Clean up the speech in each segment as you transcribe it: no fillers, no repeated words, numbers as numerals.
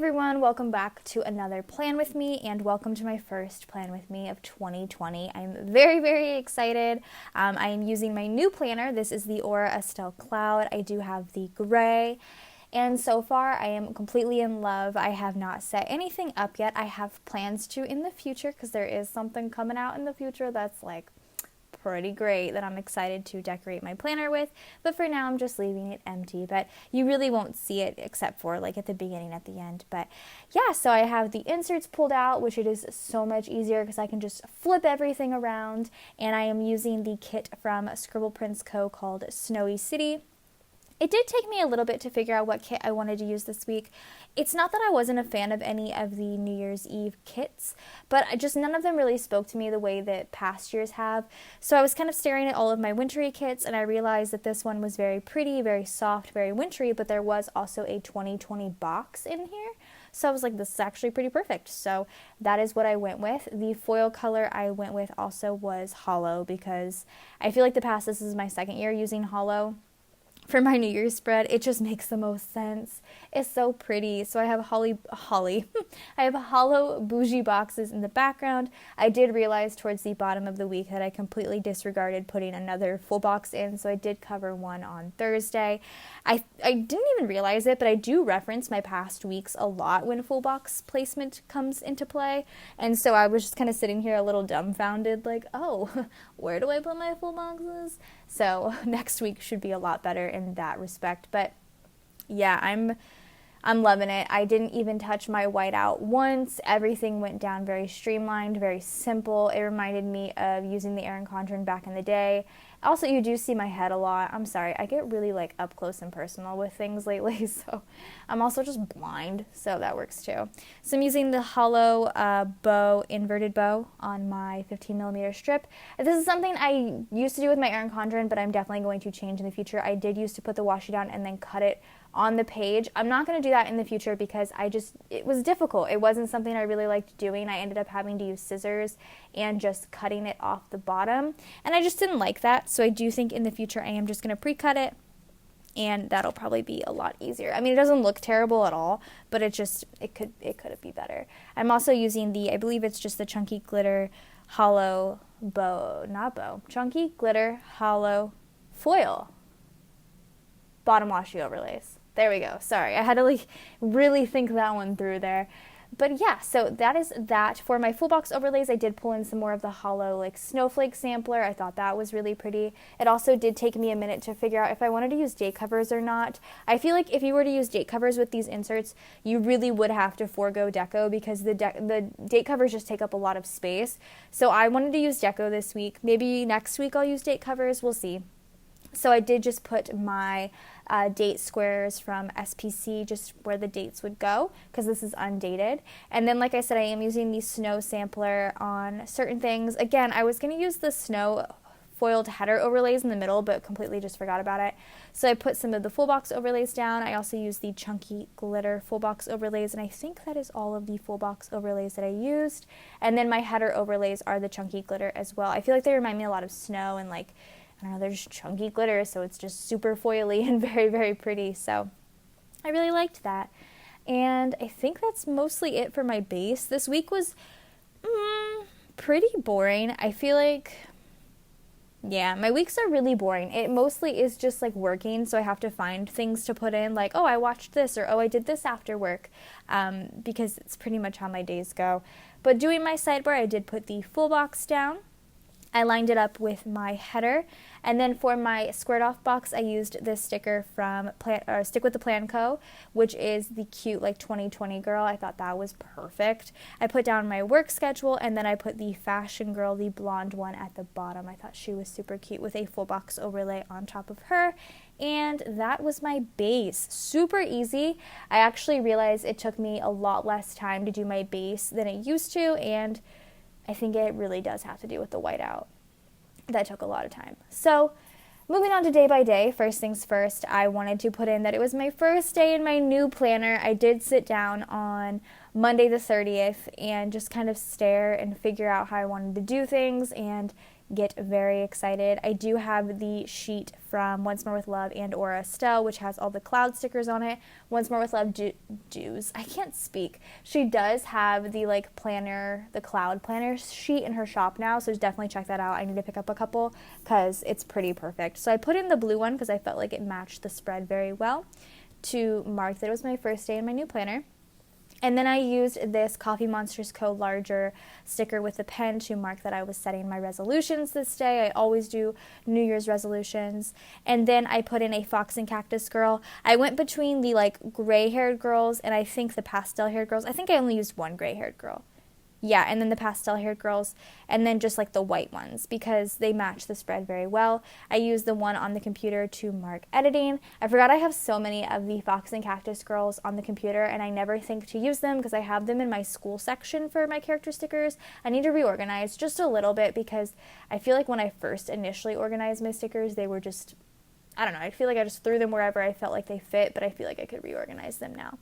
everyone, welcome back to another plan with me, and welcome to my first plan with me of 2020. I'm very excited. I am using my new planner. This is the Aura Estelle Cloud. I do have the gray, and so far I am completely in love. I have not set anything up yet. I have plans to in the future because there is something coming out in the future that's like pretty great that I'm excited to decorate my planner with, but for now I'm just leaving it empty. But you really won't see it except for like at the beginning, at the end. But yeah, so I have the inserts pulled out, which it is so much easier because I can just flip everything around, and I am using the kit from ScribblePrintsCo called Snowy City. It did take me a little bit to figure out what kit I wanted to use this week. It's not that I wasn't a fan of any of the New Year's Eve kits, but just none of them really spoke to me the way that past years have. So I was kind of staring at all of my wintry kits, and I realized that this one was very pretty, very soft, very wintry, but there was also a 2020 box in here. So I was like, this is actually pretty perfect. So that is what I went with. The foil color I went with also was hollow because I feel like this is my second year using hollow for my New Year's spread. It just makes the most sense. It's so pretty. So I have I have hollow bougie boxes in the background. I did realize towards the bottom of the week that I completely disregarded putting another full box in, so I did cover one on Thursday. I didn't even realize it, but I do reference my past weeks a lot when full box placement comes into play, and so I was just kind of sitting here a little dumbfounded, like, oh, where do I put my full boxes? So next week should be a lot better in that respect. But yeah, I'm loving it. I didn't even touch my whiteout once. Everything went down very streamlined, very simple. It reminded me of using the Erin Condren back in the day. Also, you do see my head a lot. I'm sorry, I get really like up close and personal with things lately, so I'm also just blind, so that works too. So I'm using the hollow inverted bow on my 15mm strip. This is something I used to do with my Erin Condren, but I'm definitely going to change in the future. I did used to put the washi down and then cut it on the page. I'm not going to do that in the future because it was difficult. It wasn't something I really liked doing. I ended up having to use scissors and just cutting it off the bottom, and I just didn't like that. So I do think in the future I am just going to pre-cut it, and that'll probably be a lot easier. I mean, it doesn't look terrible at all, but it could be better. I'm also using I believe it's just the Chunky Glitter Hollow Chunky Glitter Hollow Foil bottom washi overlays. There we go. Sorry, I had to really think that one through there. But yeah, so that is that. For my full box overlays, I did pull in some more of the hollow snowflake sampler. I thought that was really pretty. It also did take me a minute to figure out if I wanted to use date covers or not. I feel like if you were to use date covers with these inserts, you really would have to forego deco because the date covers just take up a lot of space. So I wanted to use deco this week. Maybe next week I'll use date covers. We'll see. So I did just put my date squares from SPC just where the dates would go because this is undated. And then, like I said, I am using the snow sampler on certain things. Again, I was going to use the snow foiled header overlays in the middle, but completely just forgot about it. So I put some of the full box overlays down. I also used the Chunky Glitter full box overlays, and I think that is all of the full box overlays that I used. And then my header overlays are the Chunky Glitter as well. I feel like they remind me a lot of snow, and I don't know, they're just chunky glitter, so it's just super foily and very pretty. So I really liked that. And I think that's mostly it for my base. This week was pretty boring. I feel like, yeah, my weeks are really boring. It mostly is just working, so I have to find things to put in, oh, I watched this, or oh, I did this after work, because it's pretty much how my days go. But doing my sidebar, I did put the full box down. I lined it up with my header, and then for my squared off box, I used this sticker from Stick with the Plan Co., which is the cute 2020 girl. I thought that was perfect. I put down my work schedule, and then I put the fashion girl, the blonde one, at the bottom. I thought she was super cute with a full box overlay on top of her, and that was my base. Super easy. I actually realized it took me a lot less time to do my base than it used to, and I think it really does have to do with the whiteout. That took a lot of time. So moving on to day by day, first things first, I wanted to put in that it was my first day in my new planner. I did sit down on Monday the 30th and just kind of stare and figure out how I wanted to do things, and get very excited. I do have the sheet from Once More With Love and Aura Estelle, which has all the cloud stickers on it. Once More With Love does. I can't speak. She does have the like planner, the cloud planner sheet in her shop now, so definitely check that out. I need to pick up a couple because it's pretty perfect. So I put in the blue one because I felt like it matched the spread very well to mark that it was my first day in my new planner. And then I used this Coffee Monsters Co. larger sticker with the pen to mark that I was setting my resolutions this day. I always do New Year's resolutions. And then I put in a Fox and Cactus girl. I went between the like gray-haired girls and I think the pastel-haired girls. I think I only used one gray-haired girl. Yeah, and then the pastel-haired girls, and then just like the white ones because they match the spread very well. I used the one on the computer to mark editing. I forgot I have so many of the Fox and Cactus girls on the computer, and I never think to use them because I have them in my school section for my character stickers. I need to reorganize just a little bit because I feel like when I first initially organized my stickers, they were just, I don't know, I feel like I just threw them wherever I felt like they fit, but I feel like I could reorganize them now.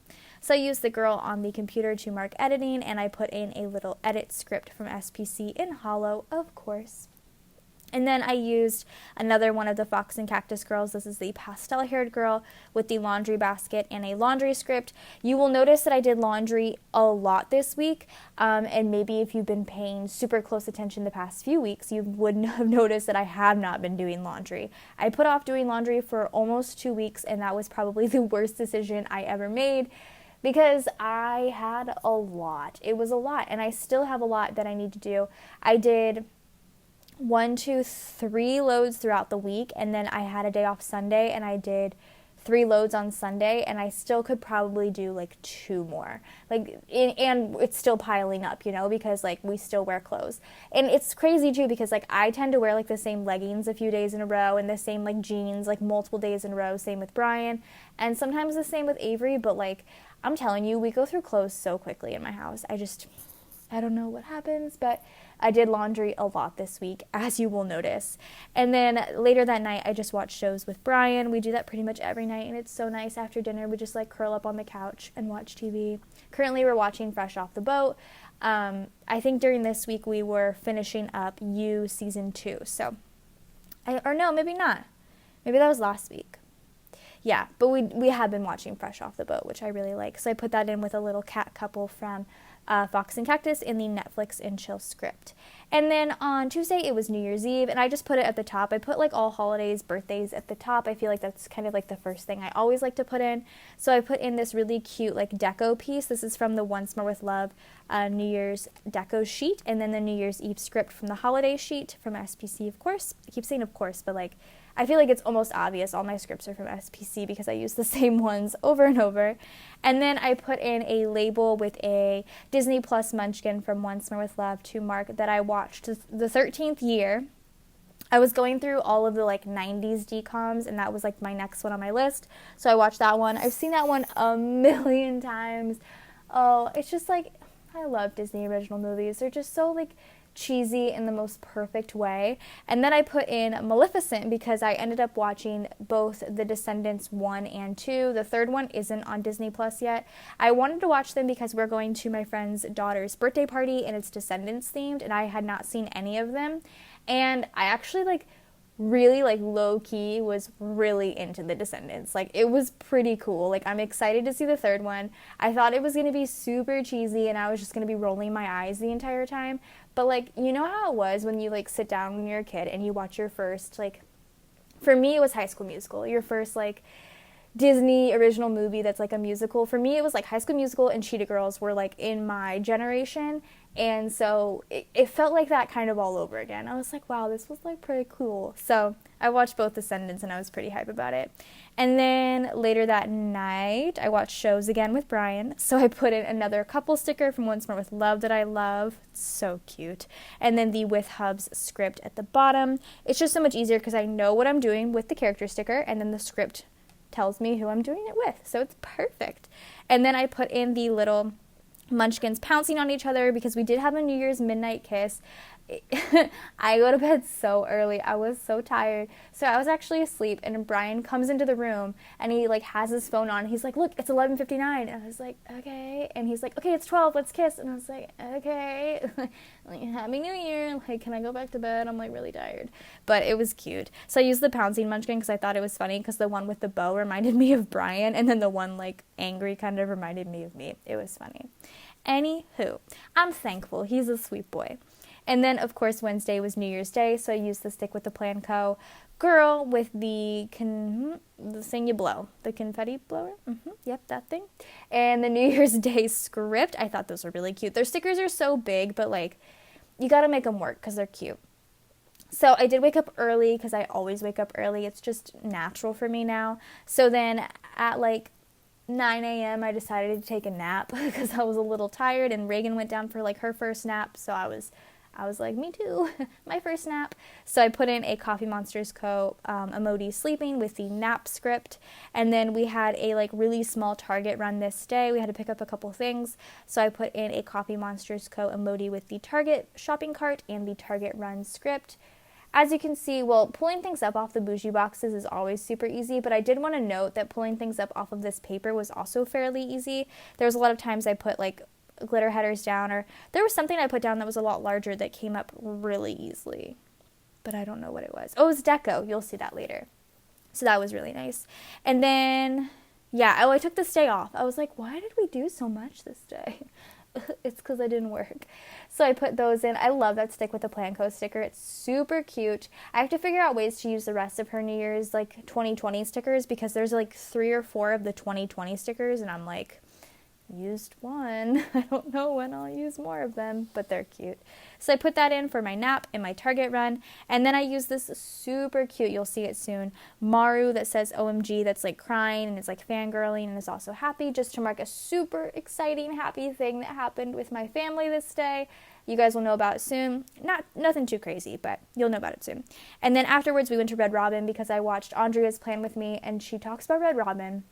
So I used the girl on the computer to mark editing, and I put in a little edit script from SPC in Hollow, of course. And then I used another one of the Fox and Cactus girls. This is the pastel-haired girl with the laundry basket and a laundry script. You will notice that I did laundry a lot this week, and maybe if you've been paying super close attention the past few weeks, you would have noticed that I have not been doing laundry. I put off doing laundry for almost 2 weeks, and that was probably the worst decision I ever made because I had a lot. It was a lot, and I still have a lot that I need to do. I did 1, 2, 3 loads throughout the week, and then I had a day off Sunday, and I did 3 loads on Sunday, and I still could probably do like 2 more. And it's still piling up, you know, because like we still wear clothes. And it's crazy too because like I tend to wear like the same leggings a few days in a row and the same like jeans like multiple days in a row, same with Brian, and sometimes the same with Avery, but like I'm telling you, we go through clothes so quickly in my house. I don't know what happens, but I did laundry a lot this week, as you will notice. And then later that night, I just watched shows with Brian. We do that pretty much every night, and it's so nice after dinner. We just like curl up on the couch and watch TV. Currently, we're watching Fresh Off the Boat. I think during this week, we were finishing up You Season 2. Or no, maybe not. Maybe that was last week. Yeah, but we have been watching Fresh Off the Boat, which I really like. So I put that in with a little cat couple from Fox and Cactus in the Netflix and Chill script. And then on Tuesday, it was New Year's Eve, and I just put it at the top. I put like all holidays, birthdays at the top. I feel like that's kind of like the first thing I always like to put in. So I put in this really cute like deco piece. This is from the Once More With Love New Year's deco sheet, and then the New Year's Eve script from the holiday sheet from SPC, of course. I keep saying of course, but like I feel like it's almost obvious all my scripts are from SPC because I use the same ones over and over. And then I put in a label with a Disney Plus munchkin from Once More With Love to mark that I watched the 13th year. I was going through all of the like 90s DComs, and that was like my next one on my list. So I watched that one. I've seen that one a million times. Oh, it's just like, I love Disney original movies. They're just so like cheesy in the most perfect way. And then I put in Maleficent because I ended up watching both The Descendants 1 and 2. The third one isn't on Disney Plus yet. I wanted to watch them because we're going to my friend's daughter's birthday party and it's Descendants themed, and I had not seen any of them. And I actually like really like low-key was really into The Descendants. Like it was pretty cool. Like I'm excited to see the third one. I thought it was going to be super cheesy and I was just going to be rolling my eyes the entire time. But like, you know how it was when you like sit down when you're a kid and you watch your first, like, for me it was High School Musical, your first like Disney original movie that's like a musical. For me it was like High School Musical and Cheetah Girls were like in my generation, and so it felt like that kind of all over again. I was like, wow, this was like pretty cool. So I watched both Descendants and I was pretty hype about it. And then later that night I watched shows again with Brian, so I put in another couple sticker from Once More With Love that I love. It's so cute. And then the With Hubs script at the bottom. It's just so much easier because I know what I'm doing with the character sticker, and then the script tells me who I'm doing it with, so it's perfect. And then I put in the little munchkins pouncing on each other because we did have a New Year's midnight kiss. I go to bed so early. I was so tired. So I was actually asleep, and Brian comes into the room and he like has his phone on. He's like, "Look, it's 11:59." And I was like, "Okay." And he's like, "Okay, it's 12. Let's kiss." And I was like, "Okay." Like, Happy New Year. Like, can I go back to bed? I'm like really tired. But it was cute. So I used the pouncing munchkin because I thought it was funny because the one with the bow reminded me of Brian, and then the one like angry kind of reminded me of me. It was funny. Anywho, I'm thankful. He's a sweet boy. And then, of course, Wednesday was New Year's Day, so I used the Stick with the Plan Co. girl with the thing you blow, the confetti blower. Yep, that thing. And the New Year's Day script. I thought those were really cute. Their stickers are so big, but like, you gotta make them work because they're cute. So I did wake up early because I always wake up early. It's just natural for me now. So then at like 9 a.m. I decided to take a nap because I was a little tired, and Reagan went down for like her first nap, so I was like, me too, my first nap. So I put in a Coffee Monsters Co. Emoji sleeping with the nap script. And then we had a like really small Target run this day. We had to pick up a couple things. So I put in a Coffee Monsters Co. emoji with the Target shopping cart and the Target run script. As you can see, well, pulling things up off the bougie boxes is always super easy, but I did want to note that pulling things up off of this paper was also fairly easy. There was a lot of times I put like glitter headers down, or there was something I put down that was a lot larger that came up really easily, but I don't know what it was. Oh, it was deco. You'll see that later. So that was really nice. And then, yeah, I took this day off. I was like, why did we do so much this day? It's because I didn't work. So I put those in. I love that Stick with the Plan Co. sticker. It's super cute. I have to figure out ways to use the rest of her New Year's like 2020 stickers because there's like 3 or 4 of the 2020 stickers, and I'm like, used one. I don't know when I'll use more of them, but they're cute. So I put that in for my nap and my Target run, and then I use this super cute, you'll see it soon, Maru that says OMG, that's like crying and it's like fangirling and is also happy, just to mark a super exciting happy thing that happened with my family this day. You guys will know about it soon. Nothing too crazy, but you'll know about it soon. And then afterwards we went to Red Robin because I watched Andrea's Plan with Me, and she talks about Red Robin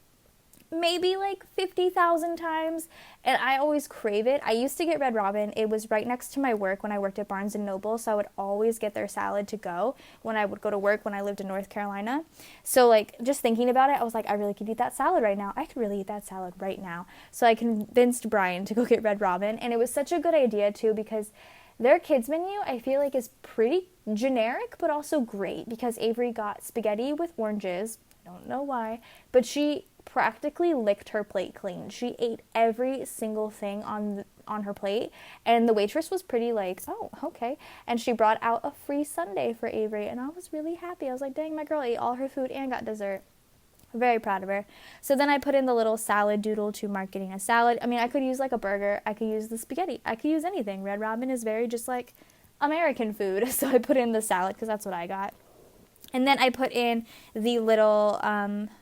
maybe like 50,000 times, and I always crave it. I used to get Red Robin. It was right next to my work when I worked at Barnes & Noble, so I would always get their salad to go when I would go to work when I lived in North Carolina. So like, just thinking about it, I was like, I really could eat that salad right now. I could really eat that salad right now. So I convinced Brian to go get Red Robin, and it was such a good idea too because their kids menu, I feel like, is pretty generic, but also great because Avery got spaghetti with oranges. I don't know why, but she practically licked her plate clean. She ate every single thing on her plate, and the waitress was pretty like, oh, okay. And she brought out a free sundae for Avery, and I was really happy. I was like, dang, my girl ate all her food and got dessert. Very proud of her. So then I put in the little salad doodle to mark getting a salad. I mean, I could use like a burger. I could use the spaghetti. I could use anything. Red Robin is very just like American food. So I put in the salad because that's what I got. And then I put in the little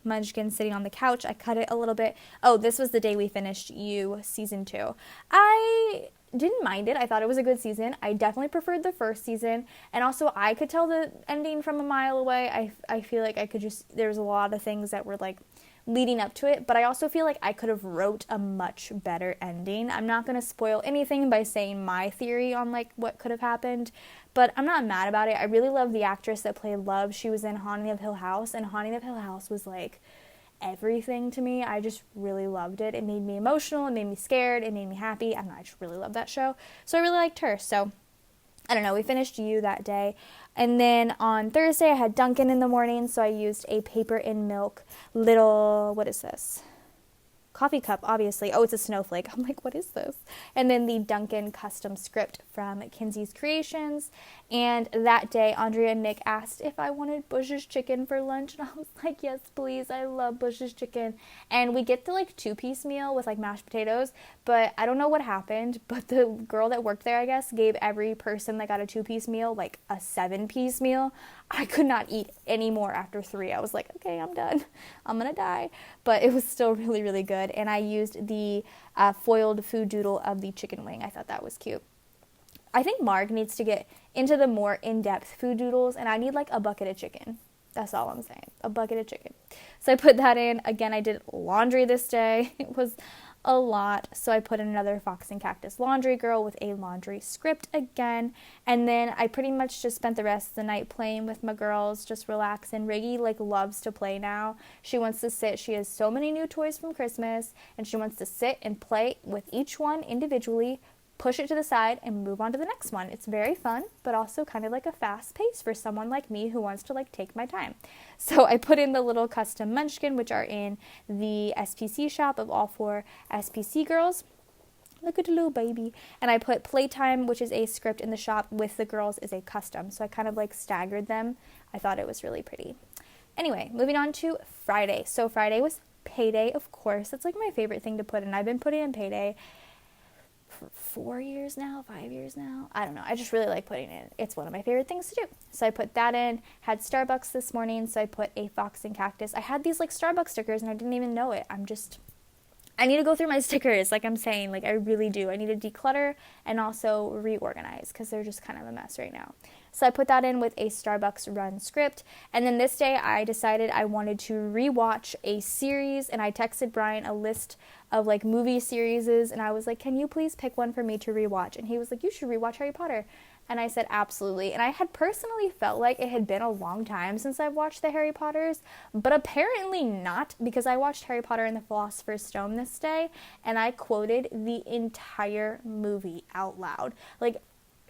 munchkin sitting on the couch. I cut it a little bit. Oh, this was the day we finished You Season 2. I didn't mind it. I thought it was a good season. I definitely preferred the first season. And also, I could tell the ending from a mile away. I feel like I could just, there was a lot of things that were like leading up to it, but I also feel like I could have wrote a much better ending. I'm not going to spoil anything by saying my theory on like what could have happened, but I'm not mad about it. I really love the actress that played Love. She was in Haunting of Hill House, and Haunting of Hill House was like everything to me. I just really loved it. It made me emotional, it made me scared, it made me happy. I don't know, I just really love that show. So I really liked her. So I don't know, we finished You that day. And then on Thursday, I had Dunkin' in the morning, so I used a paper and milk little, what is this? Coffee cup, obviously. Oh, it's a snowflake. I'm like, what is this? And then the Dunkin' custom script from Kinsey's Creations. And that day, Andrea and Nick asked if I wanted Bush's chicken for lunch, and I was like, yes, please. I love Bush's chicken. And we get the like 2-piece meal with like mashed potatoes, but I don't know what happened, but the girl that worked there, I guess, gave every person that got a 2-piece meal like a 7-piece meal. I could not eat any more after 3. I was like, okay, I'm done. I'm gonna die. But it was still really, really good. And I used the foiled food doodle of the chicken wing. I thought that was cute. I think Marg needs to get into the more in-depth food doodles, and I need like a bucket of chicken. That's all I'm saying. A bucket of chicken. So I put that in. Again, I did laundry this day. It was a lot. So I put in another Fox and Cactus Laundry Girl with a laundry script again. And then I pretty much just spent the rest of the night playing with my girls, just relaxing. Riggy like loves to play now. She wants to sit. She has so many new toys from Christmas, and she wants to sit and play with each one individually, push it to the side, and move on to the next one. It's very fun, but also kind of like a fast pace for someone like me who wants to like take my time. So I put in the little custom munchkin, which are in the SPC shop of all 4 SPC girls. Look at the little baby. And I put playtime, which is a script in the shop, with the girls is a custom. So I kind of like staggered them. I thought it was really pretty. Anyway, moving on to Friday. So Friday was payday, of course. That's like my favorite thing to put in. I've been putting in payday for 4 years now, 5 years now. I don't know. I just really like putting it in. It's one of my favorite things to do. So I put that in. Had Starbucks this morning, so I put a Fox and Cactus. I had these like Starbucks stickers and I didn't even know it. I need to go through my stickers, like I'm saying, like I really do. I need to declutter and also reorganize because they're just kind of a mess right now. So I put that in with a Starbucks run script. And then this day I decided I wanted to rewatch a series, and I texted Brian a list of like movie series, and I was like, can you please pick one for me to rewatch? And he was like, you should rewatch Harry Potter. And I said, absolutely. And I had personally felt like it had been a long time since I've watched the Harry Potters, but apparently not, because I watched Harry Potter and the Philosopher's Stone this day, and I quoted the entire movie out loud. Like,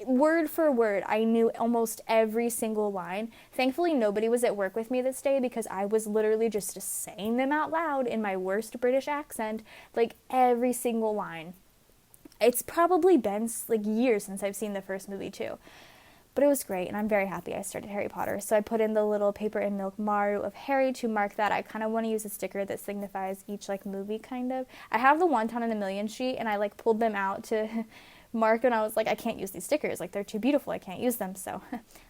word for word, I knew almost every single line. Thankfully, nobody was at work with me this day because I was literally just saying them out loud in my worst British accent, like every single line. It's probably been like years since I've seen the first movie too. But it was great, and I'm very happy I started Harry Potter. So I put in the little paper and milk Maru of Harry to mark that. I kind of want to use a sticker that signifies each like movie kind of. I have the One Town in a Million sheet, and I like pulled them out to mark, and I was like, I can't use these stickers. Like, they're too beautiful. I can't use them. So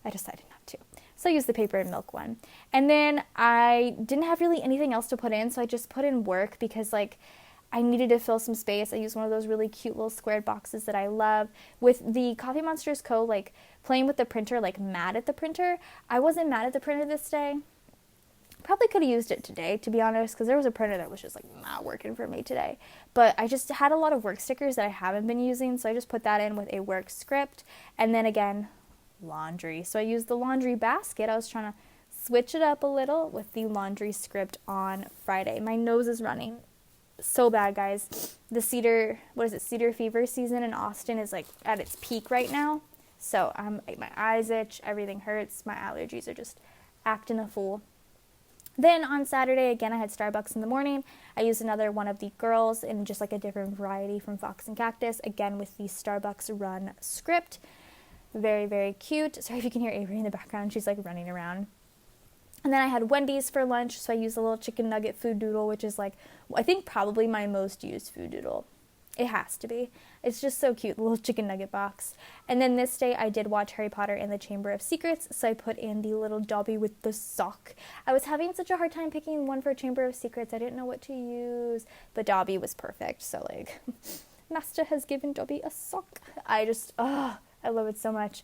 I decided not to. So I used the paper and milk one. And then I didn't have really anything else to put in, so I just put in work because like I needed to fill some space. I used one of those really cute little squared boxes that I love. With the Coffee Monsters Co., like, playing with the printer, like, mad at the printer. I wasn't mad at the printer this day. Probably could have used it today, to be honest, because there was a printer that was just, like, not working for me today. But I just had a lot of work stickers that I haven't been using, so I just put that in with a work script. And then, again, laundry. So I used the laundry basket. I was trying to switch it up a little with the laundry script on Friday. My nose is running so bad, guys. The cedar fever season in Austin is like at its peak right now. So my eyes itch, everything hurts, my allergies are just acting a fool. Then on Saturday, again, I had Starbucks in the morning. I used another one of the girls in just like a different variety from Fox and Cactus, again with the Starbucks run script. Very, very cute. Sorry if you can hear Avery in the background. She's like running around. And then I had Wendy's for lunch, so I used a little chicken nugget food doodle, which is like, I think probably my most used food doodle. It has to be. It's just so cute, the little chicken nugget box. And then this day I did watch Harry Potter and the Chamber of Secrets, so I put in the little Dobby with the sock. I was having such a hard time picking one for Chamber of Secrets. I didn't know what to use, but Dobby was perfect. So like, Master has given Dobby a sock. I love it so much.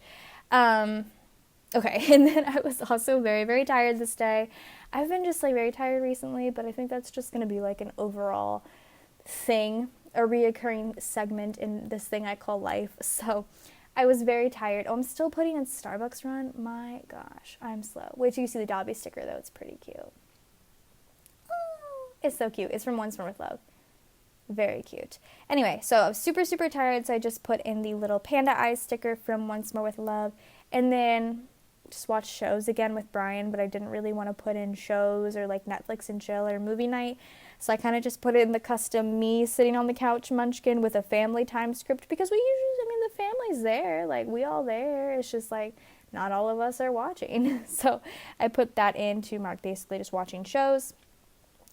Okay, and then I was also very, very tired this day. I've been just like very tired recently, but I think that's just going to be like an overall thing, a reoccurring segment in this thing I call life. So I was very tired. Oh, I'm still putting in Starbucks run. My gosh, I'm slow. Wait till you see the Dobby sticker though. It's pretty cute. Oh, it's so cute. It's from Once More With Love. Very cute. Anyway, so I was super, super tired, so I just put in the little panda eyes sticker from Once More With Love, and then just watch shows again with Brian, but I didn't really want to put in shows or like Netflix and chill or movie night, so I kind of just put in the custom me sitting on the couch munchkin with a family time script, because the family's there, like we all there, it's just like not all of us are watching. So I put that in to mark basically just watching shows.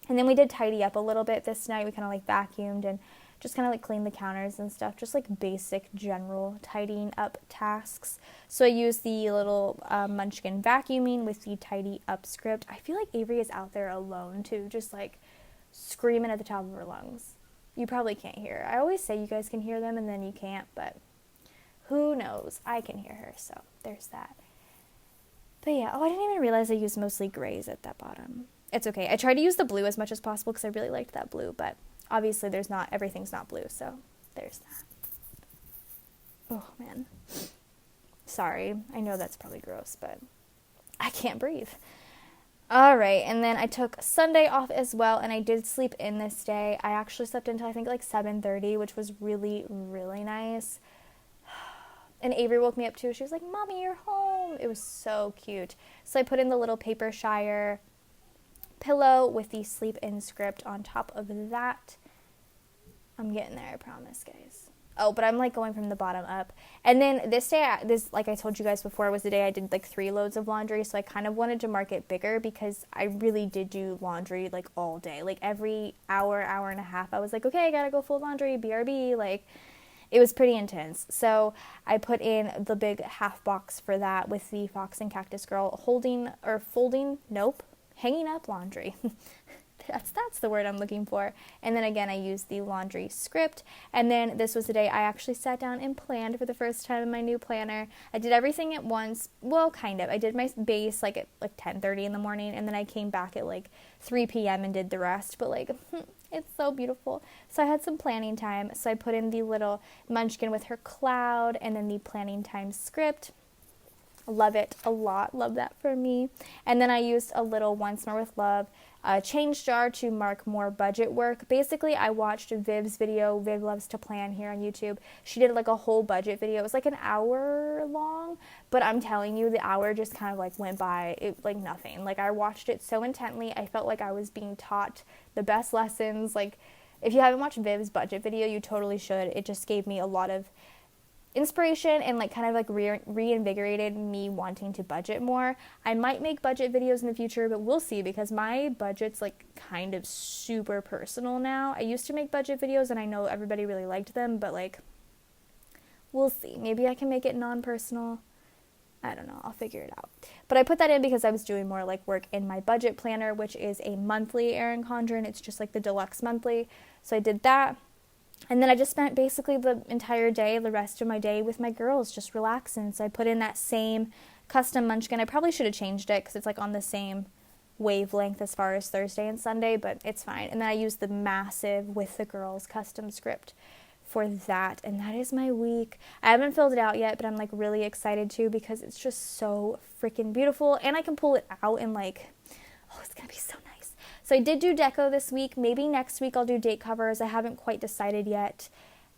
And then we did tidy up a little bit this night. We kind of like vacuumed and just kind of like cleaned the counters and stuff, just like basic general tidying up tasks. So I used the little munchkin vacuuming with the tidy up script. I feel like Avery is out there alone too, just like screaming at the top of her lungs. You probably can't hear her. I always say you guys can hear them and then you can't, but who knows? I can hear her, so there's that. But yeah, I didn't even realize I used mostly grays at that bottom. It's okay. I tried to use the blue as much as possible because I really liked that blue, but obviously everything's not blue, so there's that. Oh man, sorry, I know that's probably gross, but I can't breathe. All right, and then I took Sunday off as well, and I did sleep in this day. I actually slept until I think like 7:30, which was really, really nice. And Avery woke me up too. She was like, "Mommy, you're home." It was so cute. So I put in the little paper shire pillow with the sleep in script on top of that. I'm getting there, I promise, guys. Oh, but I'm like going from the bottom up. And then this day, like I told you guys before, was the day I did like 3 loads of laundry. So I kind of wanted to mark it bigger because I really did do laundry like all day. Like every hour and a half, I was like, okay, I gotta go fold laundry, BRB. Like it was pretty intense. So I put in the big half box for that with the Fox and Cactus Girl hanging up laundry. That's the word I'm looking for. And then again, I used the laundry script. And then this was the day I actually sat down and planned for the first time in my new planner. I did everything at once. Well, kind of. I did my base like at like 10:30 in the morning, and then I came back at like 3 p.m. and did the rest. But like, it's so beautiful. So I had some planning time. So I put in the little munchkin with her cloud and then the planning time script. Love it a lot. Love that for me. And then I used a little Once More with Love change jar to mark more budget work. Basically, I watched Viv's video. Viv loves to plan here on YouTube. She did like a whole budget video. It was like an hour long, but I'm telling you, the hour just kind of like went by like nothing. Like I watched it so intently. I felt like I was being taught the best lessons. Like if you haven't watched Viv's budget video, you totally should. It just gave me a lot of inspiration and like kind of like reinvigorated me wanting to budget more. I might make budget videos in the future, but we'll see because my budget's like kind of super personal now. I used to make budget videos and I know everybody really liked them, but like we'll see. Maybe I can make it non-personal. I don't know. I'll figure it out. But I put that in because I was doing more like work in my budget planner, which is a monthly Erin Condren. It's just like the deluxe monthly. So I did that. And then I just spent basically the entire day, the rest of my day with my girls, just relaxing. So I put in that same custom munchkin. I probably should have changed it because it's like on the same wavelength as far as Thursday and Sunday, but it's fine. And then I used the massive with the girls custom script for that. And that is my week. I haven't filled it out yet, but I'm like really excited to because it's just so freaking beautiful. And I can pull it out and like, oh, it's going to be so nice. So I did do deco this week. Maybe next week I'll do date covers. I haven't quite decided yet.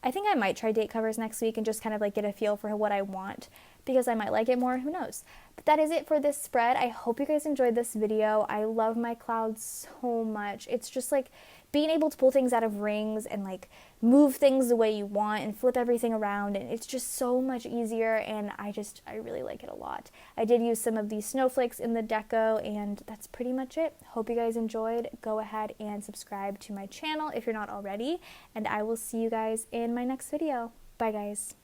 I think I might try date covers next week and just kind of like get a feel for what I want because I might like it more. Who knows? But that is it for this spread. I hope you guys enjoyed this video. I love my clouds so much. It's just like being able to pull things out of rings and like move things the way you want and flip everything around, and it's just so much easier, and I really like it a lot. I did use some of these snowflakes in the deco, and that's pretty much it. Hope you guys enjoyed. Go ahead and subscribe to my channel if you're not already, and I will see you guys in my next video. Bye guys.